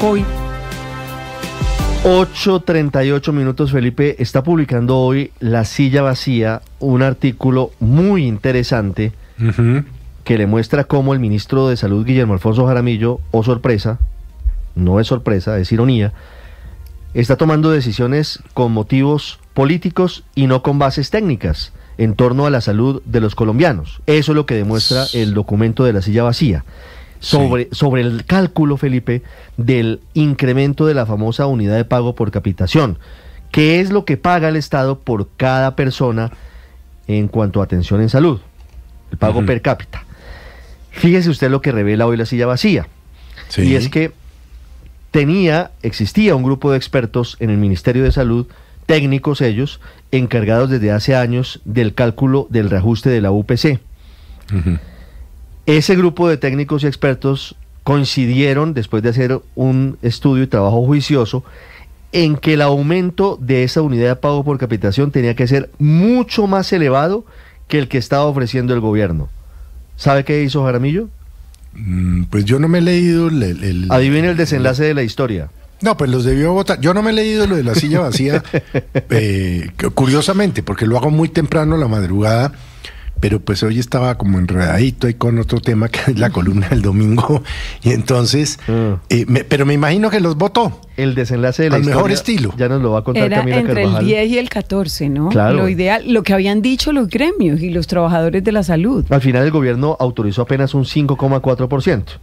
COVID. 8:38 minutos, Felipe. Está publicando hoy La Silla Vacía un artículo muy interesante que le muestra cómo el ministro de Salud, Guillermo Alfonso Jaramillo, oh sorpresa, no es sorpresa, es ironía, está tomando decisiones con motivos políticos y no con bases técnicas en torno a la salud de los colombianos. Eso es lo que demuestra el documento de La Silla Vacía. Sobre el cálculo, Felipe, del incremento de la famosa unidad de pago por capitación. ¿Qué es lo que paga el Estado por cada persona en cuanto a atención en salud? El pago per cápita. Fíjese usted lo que revela hoy La Silla Vacía. Sí. Y es que existía un grupo de expertos en el Ministerio de Salud, técnicos ellos, encargados desde hace años del cálculo del reajuste de la UPC. Ese grupo de técnicos y expertos coincidieron, después de hacer un estudio y trabajo juicioso, en que el aumento de esa unidad de pago por capitación tenía que ser mucho más elevado que el que estaba ofreciendo el gobierno. ¿Sabe qué hizo Jaramillo? Pues yo no me he leído Adivine el desenlace de la historia. No, pues los debió votar. Yo no me he leído lo de La Silla Vacía, curiosamente, porque lo hago muy temprano a la madrugada, pero pues hoy estaba como enredadito ahí con otro tema que es la columna del domingo, y entonces, pero me imagino que los votó. El desenlace de la historia, al mejor estilo. Ya nos lo va a contar Camila Carvajal. Era entre el 10 y el 14, ¿no? Claro. Lo ideal, lo que habían dicho los gremios y los trabajadores de la salud. Al final el gobierno autorizó apenas un 5,4%.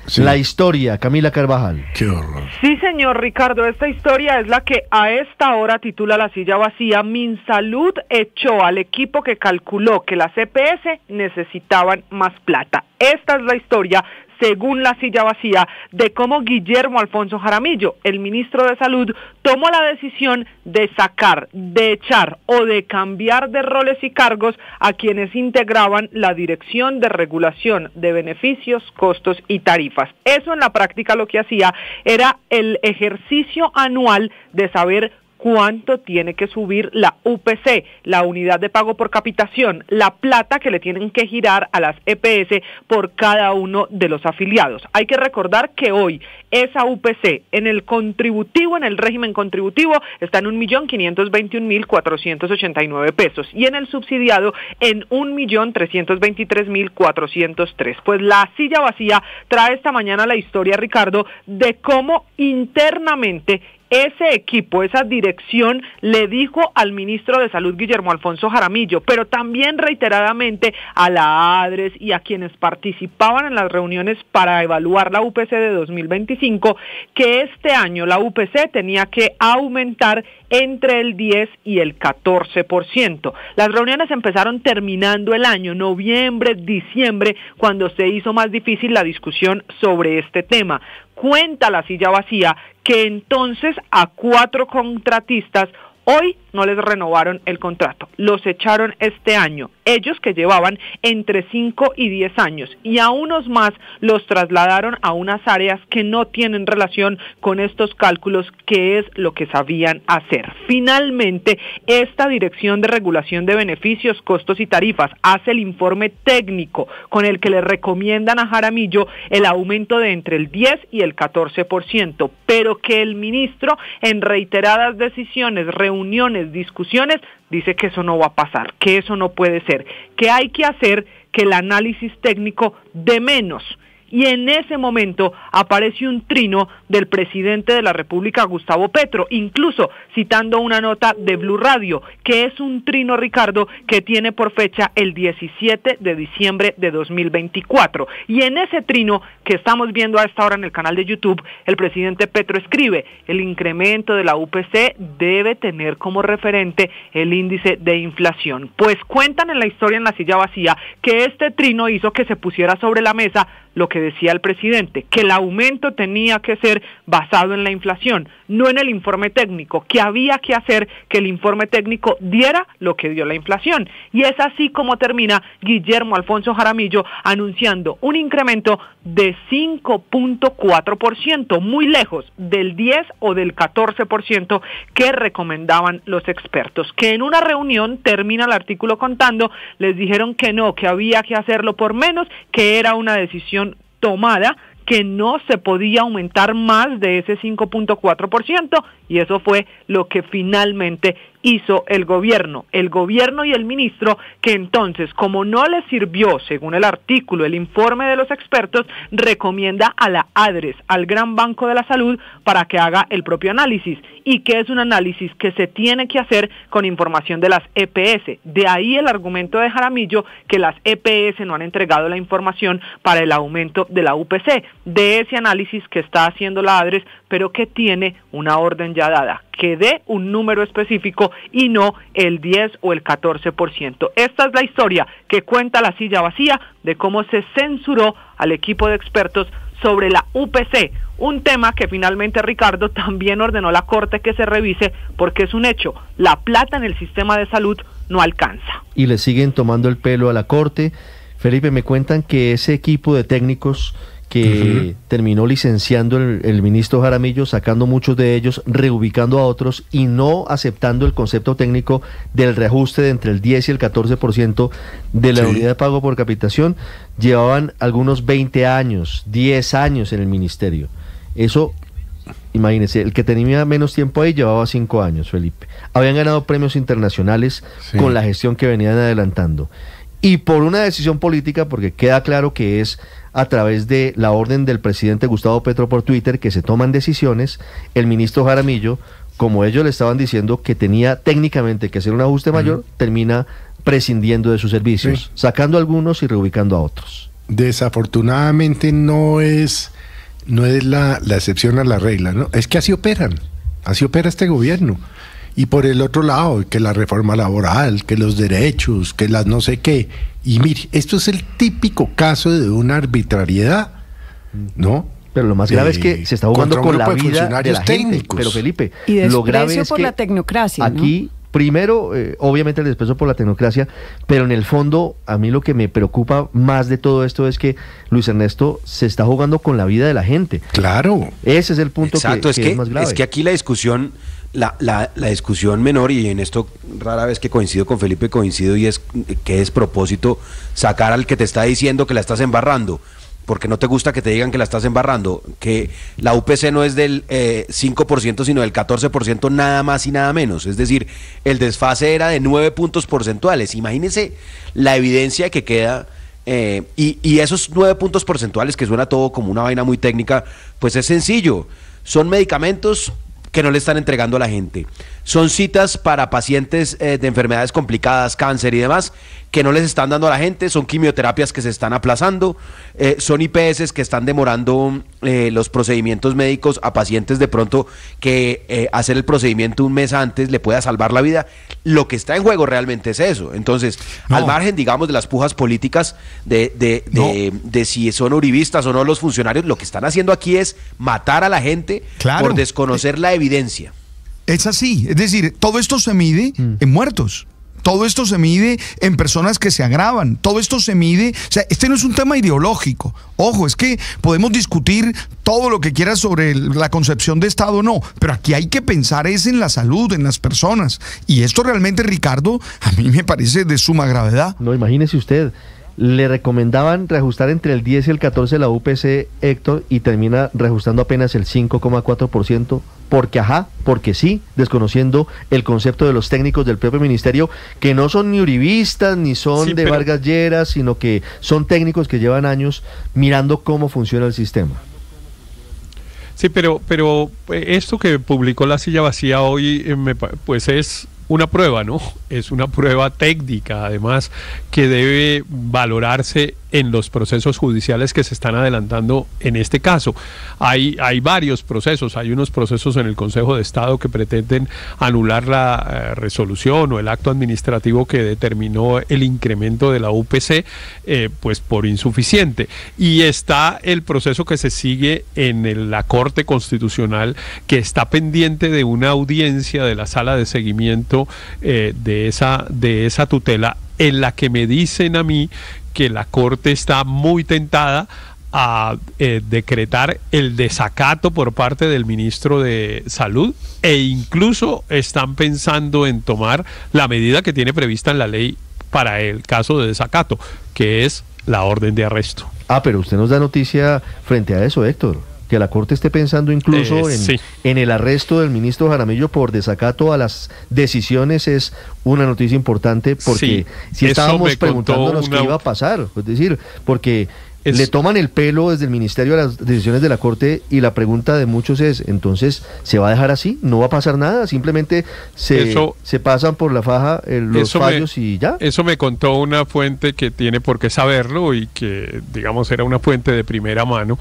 Sí. La historia, Camila Carvajal. Qué horror. Sí, señor Ricardo, esta historia es la que a esta hora titula La Silla Vacía. Minsalud echó al equipo que calculó que las EPS necesitaban más plata. Esta es la historia, según La Silla Vacía, de cómo Guillermo Alfonso Jaramillo, el ministro de Salud, tomó la decisión de sacar, de echar o de cambiar de roles y cargos a quienes integraban la Dirección de Regulación de Beneficios, Costos y Tarifas. Eso en la práctica lo que hacía era el ejercicio anual de saber cuánto tiene que subir la UPC, la unidad de pago por capitación, la plata que le tienen que girar a las EPS por cada uno de los afiliados. Hay que recordar que hoy esa UPC en el contributivo, en el régimen contributivo, está en 1.521.489 pesos y en el subsidiado en 1.323.403. Pues La Silla Vacía trae esta mañana la historia, Ricardo, de cómo internamente ese equipo, esa dirección, le dijo al ministro de Salud, Guillermo Alfonso Jaramillo, pero también reiteradamente a la ADRES y a quienes participaban en las reuniones para evaluar la UPC de 2025, que este año la UPC tenía que aumentar entre el 10 y el 14%. Las reuniones empezaron terminando el año, noviembre, diciembre, cuando se hizo más difícil la discusión sobre este tema. Cuenta La Silla Vacía que entonces a 4 contratistas hoy no les renovaron el contrato, los echaron este año, ellos que llevaban entre 5 y 10 años, y a unos más los trasladaron a unas áreas que no tienen relación con estos cálculos, que es lo que sabían hacer. Finalmente, esta Dirección de Regulación de Beneficios, Costos y Tarifas hace el informe técnico con el que le recomiendan a Jaramillo el aumento de entre el 10 y el 14%, pero que el ministro en reiteradas decisiones, reuniones, discusiones, dice que eso no va a pasar, que eso no puede ser, que hay que hacer que el análisis técnico dé menos. Y en ese momento aparece un trino del presidente de la República, Gustavo Petro, incluso citando una nota de Blue Radio, que es un trino, Ricardo, que tiene por fecha el 17 de diciembre de 2024. Y en ese trino que estamos viendo a esta hora en el canal de YouTube, el presidente Petro escribe: el incremento de la UPC debe tener como referente el índice de inflación. Pues cuentan en la historia en La Silla Vacía que este trino hizo que se pusiera sobre la mesa lo que decía el presidente, que el aumento tenía que ser basado en la inflación, no en el informe técnico, que había que hacer que el informe técnico diera lo que dio la inflación. Y es así como termina Guillermo Alfonso Jaramillo anunciando un incremento de 5.4%, muy lejos del 10 o del 14% que recomendaban los expertos, que en una reunión, termina el artículo contando, les dijeron que no, que había que hacerlo por menos, que era una decisión tomada, que no se podía aumentar más de ese 5.4%, y eso fue lo que finalmente hizo el gobierno y el ministro, que entonces, como no les sirvió, según el artículo, el informe de los expertos, recomienda a la ADRES, al Gran Banco de la Salud, para que haga el propio análisis, y que es un análisis que se tiene que hacer con información de las EPS. De ahí el argumento de Jaramillo, que las EPS no han entregado la información para el aumento de la UPC, de ese análisis que está haciendo la ADRES, pero que tiene una orden ya dada, que dé un número específico y no el 10 o el 14%. Esta es la historia que cuenta La Silla Vacía de cómo se censuró al equipo de expertos sobre la UPC, un tema que finalmente, Ricardo, también ordenó la Corte que se revise, porque es un hecho, la plata en el sistema de salud no alcanza. Y le siguen tomando el pelo a la Corte. Felipe, me cuentan que ese equipo de técnicos que terminó licenciando el ministro Jaramillo, sacando muchos de ellos, reubicando a otros y no aceptando el concepto técnico del reajuste de entre el 10 y el 14% de la unidad de pago por capitación, llevaban algunos 20 años, 10 años en el ministerio. Eso, imagínense, el que tenía menos tiempo ahí llevaba 5 años, Felipe. Habían ganado premios internacionales con la gestión que venían adelantando. Y por una decisión política, porque queda claro que es a través de la orden del presidente Gustavo Petro por Twitter que se toman decisiones, el ministro Jaramillo, como ellos le estaban diciendo que tenía técnicamente que hacer un ajuste mayor, termina prescindiendo de sus servicios, sacando a algunos y reubicando a otros. Desafortunadamente no es la excepción a la regla, ¿no? Es que así opera este gobierno. Y por el otro lado, que la reforma laboral, que los derechos, que las no sé qué. Y mire, esto es el típico caso de una arbitrariedad, ¿no? Pero lo más grave es que se está jugando con la vida de la gente. Pero Felipe, y lo grave es por que la tecnocracia, aquí, ¿no? Primero, obviamente el desprecio por la tecnocracia, pero en el fondo, a mí lo que me preocupa más de todo esto es que Luis Ernesto se está jugando con la vida de la gente. Claro. Ese es el punto. Exacto, que es más grave. Es que aquí la discusión, la discusión menor, y en esto rara vez que coincido con Felipe, y es que es propósito sacar al que te está diciendo que la estás embarrando, porque no te gusta que te digan que la estás embarrando, que la UPC no es del 5%, sino del 14%, nada más y nada menos. Es decir, el desfase era de 9 puntos porcentuales. Imagínense la evidencia que queda, y esos 9 puntos porcentuales, que suena todo como una vaina muy técnica, pues es sencillo. Son medicamentos que no le están entregando a la gente. Son citas para pacientes de enfermedades complicadas, cáncer y demás, que no les están dando a la gente. Son quimioterapias que se están aplazando. Son IPS que están demorando los procedimientos médicos a pacientes de pronto que hacer el procedimiento un mes antes le pueda salvar la vida. Lo que está en juego realmente es eso. Entonces, al margen, digamos, de las pujas políticas de si son uribistas o no los funcionarios, lo que están haciendo aquí es matar a la gente por desconocer la evidencia. Es así, es decir, todo esto se mide en muertos. Todo esto se mide en personas que se agravan, todo esto se mide, o sea, este no es un tema ideológico. Ojo, es que podemos discutir todo lo que quieras sobre la concepción de Estado, no, pero aquí hay que pensar es en la salud, en las personas. Y esto realmente, Ricardo, a mí me parece de suma gravedad. No, imagínese usted, le recomendaban reajustar entre el 10 y el 14 la UPC, Héctor, y termina reajustando apenas el 5,4%, porque sí, desconociendo el concepto de los técnicos del propio ministerio, que no son ni uribistas, ni son de Vargas Lleras, sino que son técnicos que llevan años mirando cómo funciona el sistema. Sí, pero esto que publicó La Silla Vacía hoy, pues es una prueba, ¿no? Es una prueba técnica, además, que debe valorarse en los procesos judiciales que se están adelantando en este caso. Hay varios procesos, hay unos procesos en el Consejo de Estado que pretenden anular la resolución o el acto administrativo que determinó el incremento de la UPC, pues por insuficiente. Y está el proceso que se sigue en la Corte Constitucional, que está pendiente de una audiencia de la Sala de Seguimiento de esa tutela, en la que me dicen a mí que la Corte está muy tentada a decretar el desacato por parte del ministro de Salud, e incluso están pensando en tomar la medida que tiene prevista en la ley para el caso de desacato, que es la orden de arresto. Pero usted nos da noticia frente a eso, Héctor, que la Corte esté pensando incluso en el arresto del ministro Jaramillo por desacato a las decisiones es una noticia importante, porque si estábamos preguntándonos qué iba a pasar, es decir, porque le toman el pelo desde el ministerio a las decisiones de la Corte, y la pregunta de muchos es, entonces, ¿se va a dejar así? ¿No va a pasar nada? ¿Simplemente se pasan por la faja los fallos y ya? Eso me contó una fuente que tiene por qué saberlo y que, digamos, era una fuente de primera mano,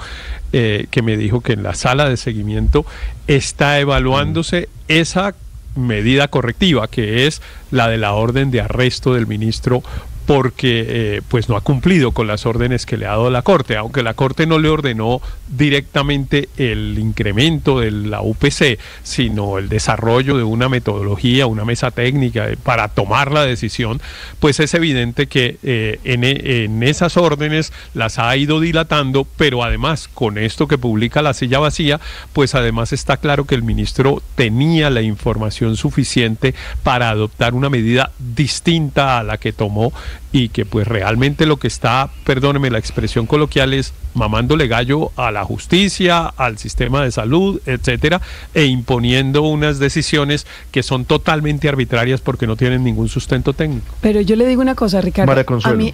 que me dijo que en la sala de seguimiento está evaluándose esa medida correctiva, que es la de la orden de arresto del ministro, porque pues no ha cumplido con las órdenes que le ha dado la Corte, aunque la Corte no le ordenó directamente el incremento de la UPC, sino el desarrollo de una metodología, una mesa técnica para tomar la decisión. Pues es evidente que en esas órdenes las ha ido dilatando, pero además con esto que publica La Silla Vacía, pues además está claro que el ministro tenía la información suficiente para adoptar una medida distinta a la que tomó, y que pues realmente lo que está, perdóneme la expresión coloquial, es mamándole gallo a la justicia, al sistema de salud, etcétera, e imponiendo unas decisiones que son totalmente arbitrarias porque no tienen ningún sustento técnico. Pero yo le digo una cosa, Ricardo,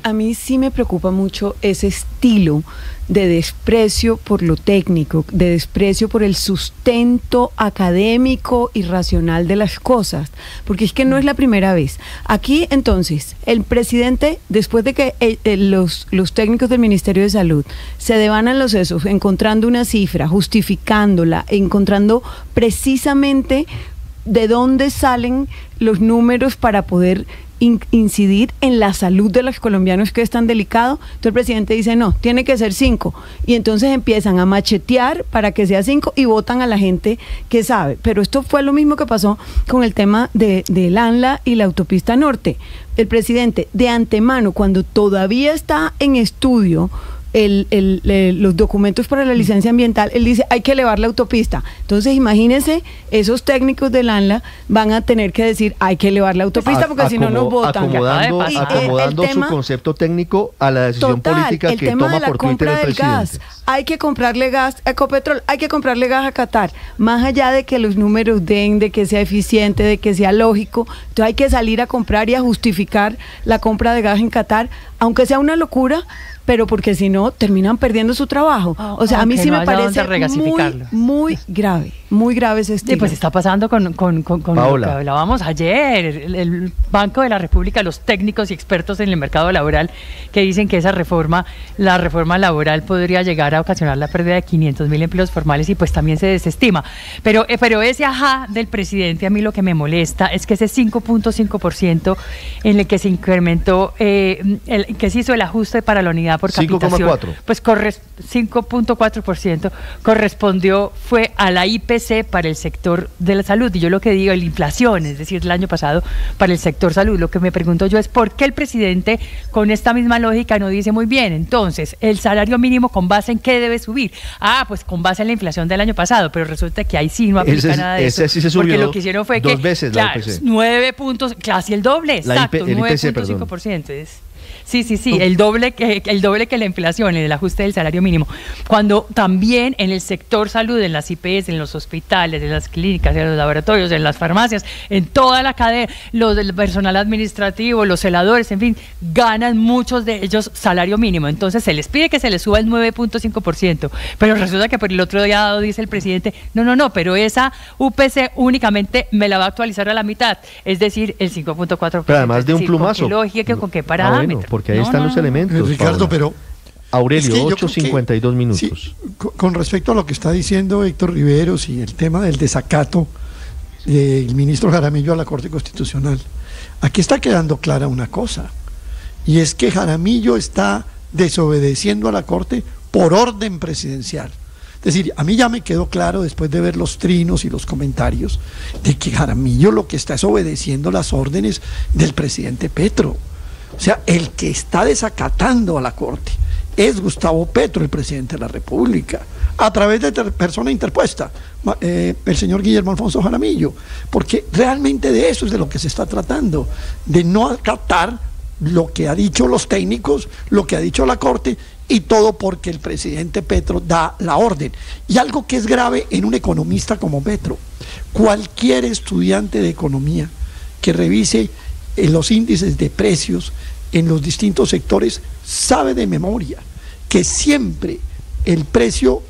a mí sí me preocupa mucho ese estilo de desprecio por lo técnico, de desprecio por el sustento académico y racional de las cosas, porque es que no es la primera vez. Aquí, entonces, el presidente, después de que los técnicos del Ministerio de Salud se devanan los sesos, encontrando una cifra, justificándola, encontrando precisamente de dónde salen los números para poder incidir en la salud de los colombianos, que es tan delicado, entonces el presidente dice no, tiene que ser 5, y entonces empiezan a machetear para que sea 5 y votan a la gente que sabe. Pero esto fue lo mismo que pasó con el tema del ANLA y la autopista norte. El presidente de antemano, cuando todavía está en estudio los documentos para la licencia ambiental, él dice hay que elevar la autopista. Entonces imagínense, esos técnicos del ANLA van a tener que decir hay que elevar la autopista, porque si no nos votan. Acomodando su concepto técnico a la decisión política que toma por Twitter el presidente. Gas, hay que comprarle gas a Ecopetrol, hay que comprarle gas a Qatar, más allá de que los números den, de que sea eficiente, de que sea lógico. Entonces hay que salir a comprar y a justificar la compra de gas en Qatar, aunque sea una locura, pero porque si no terminan perdiendo su trabajo. O sea, a mí sí me parece muy grave ese estilo. Sí, pues está pasando con lo que hablábamos ayer, el Banco de la República, los técnicos y expertos en el mercado laboral, que dicen que la reforma laboral podría llegar a ocasionar la pérdida de 500.000 empleos formales, y pues también se desestima. Pero ese ajá del presidente, a mí lo que me molesta es que ese 5.5% en el que se incrementó, que se hizo el ajuste para la unidad por capitación, 5,4. pues 5.4% fue a la IPC para el sector de la salud. Y yo lo que digo, la inflación, es decir, el año pasado para el sector salud, lo que me pregunto yo es por qué el presidente con esta misma lógica no dice muy bien, entonces, el salario mínimo ¿con base en qué debe subir? Pues con base en la inflación del año pasado, pero resulta que ahí sí no aplica nada de eso. Sí se subió, porque lo que hicieron fue dos veces la IPC. 9 puntos, casi el doble, exacto, 9.5%. Sí, el doble que la inflación, en el ajuste del salario mínimo. Cuando también en el sector salud, en las IPS, en los hospitales, en las clínicas, en los laboratorios, en las farmacias, en toda la cadena, los del personal administrativo, los celadores, en fin, ganan muchos de ellos salario mínimo. Entonces se les pide que se les suba el 9.5%, pero resulta que por el otro día dice el presidente, no, pero esa UPC únicamente me la va a actualizar a la mitad, es decir, el 5.4%. Pero además de un plumazo. ¿Con qué lógica, con qué parámetro? Porque ahí están los elementos. Ricardo, pero Aurelio, es que 8:52 minutos. Sí, con respecto a lo que está diciendo Héctor Riveros y el tema del desacato del ministro Jaramillo a la Corte Constitucional, aquí está quedando clara una cosa, y es que Jaramillo está desobedeciendo a la Corte por orden presidencial. Es decir, a mí ya me quedó claro, después de ver los trinos y los comentarios, de que Jaramillo lo que está es obedeciendo las órdenes del presidente Petro. O sea, el que está desacatando a la Corte es Gustavo Petro, el presidente de la República, a través de persona interpuesta, el señor Guillermo Alfonso Jaramillo, porque realmente de eso es de lo que se está tratando, de no acatar lo que ha dicho los técnicos, lo que ha dicho la Corte, y todo porque el presidente Petro da la orden. Y algo que es grave en un economista como Petro, cualquier estudiante de economía que revise los índices de precios en los distintos sectores sabe de memoria que siempre el precio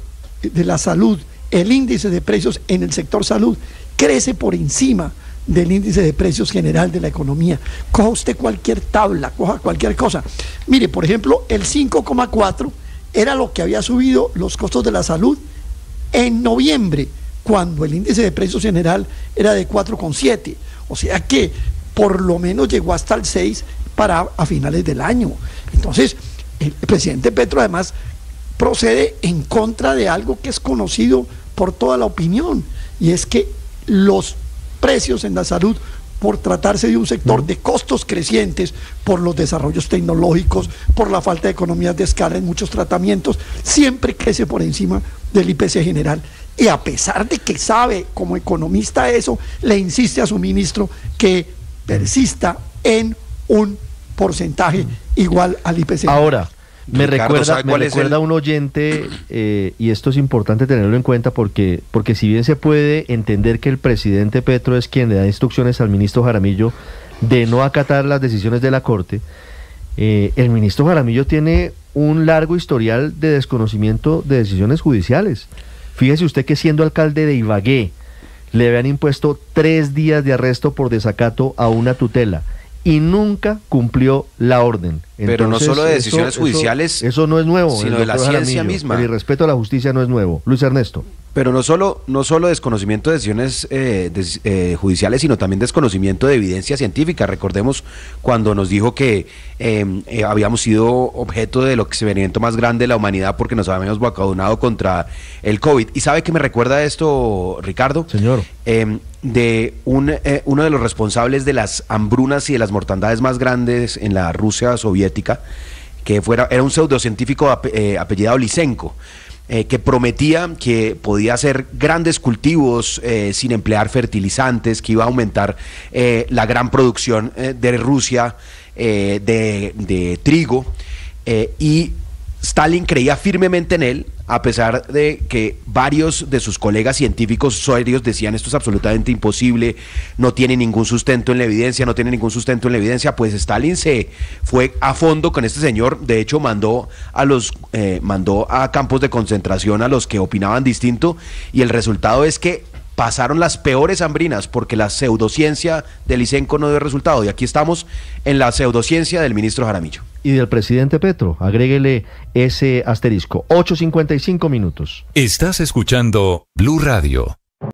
de la salud, el índice de precios en el sector salud crece por encima del índice de precios general de la economía. Coja usted cualquier tabla, coja cualquier cosa. Mire, por ejemplo, el 5,4 era lo que había subido los costos de la salud en noviembre, cuando el índice de precios general era de 4,7. O sea que por lo menos llegó hasta el 6 a finales del año. Entonces, el presidente Petro además procede en contra de algo que es conocido por toda la opinión, y es que los precios en la salud, por tratarse de un sector de costos crecientes, por los desarrollos tecnológicos, por la falta de economías de escala en muchos tratamientos, siempre crece por encima del IPC general. Y a pesar de que sabe como economista eso, le insiste a su ministro que persista en un porcentaje igual al IPC. Ahora, me recuerda un oyente, y esto es importante tenerlo en cuenta porque si bien se puede entender que el presidente Petro es quien le da instrucciones al ministro Jaramillo de no acatar las decisiones de la Corte, el ministro Jaramillo tiene un largo historial de desconocimiento de decisiones judiciales. Fíjese usted que siendo alcalde de Ibagué le habían impuesto 3 días de arresto por desacato a una tutela y nunca cumplió la orden. Entonces, pero no solo de decisiones judiciales, eso no es nuevo, sino de la ciencia misma. El irrespeto a la justicia no es nuevo. Luis Ernesto. Pero no solo desconocimiento de decisiones judiciales, sino también desconocimiento de evidencia científica. Recordemos cuando nos dijo que habíamos sido objeto del experimento más grande de la humanidad porque nos habíamos vacunado contra el COVID. ¿Y sabe qué me recuerda esto, Ricardo? Señor. De uno de los responsables de las hambrunas y de las mortandades más grandes en la Rusia soviética, que era un pseudocientífico apellidado Lysenko, que prometía que podía hacer grandes cultivos sin emplear fertilizantes, que iba a aumentar la gran producción de Rusia de trigo, y Stalin creía firmemente en él, a pesar de que varios de sus colegas científicos serios decían esto es absolutamente imposible, no tiene ningún sustento en la evidencia, pues Stalin se fue a fondo con este señor. De hecho mandó a campos de concentración a los que opinaban distinto, y el resultado es que pasaron las peores hambrinas porque la pseudociencia de Lysenko no dio resultado, y aquí estamos en la pseudociencia del ministro Jaramillo. Y del presidente Petro, agréguele ese asterisco. 8:55 minutos. Estás escuchando Blue Radio.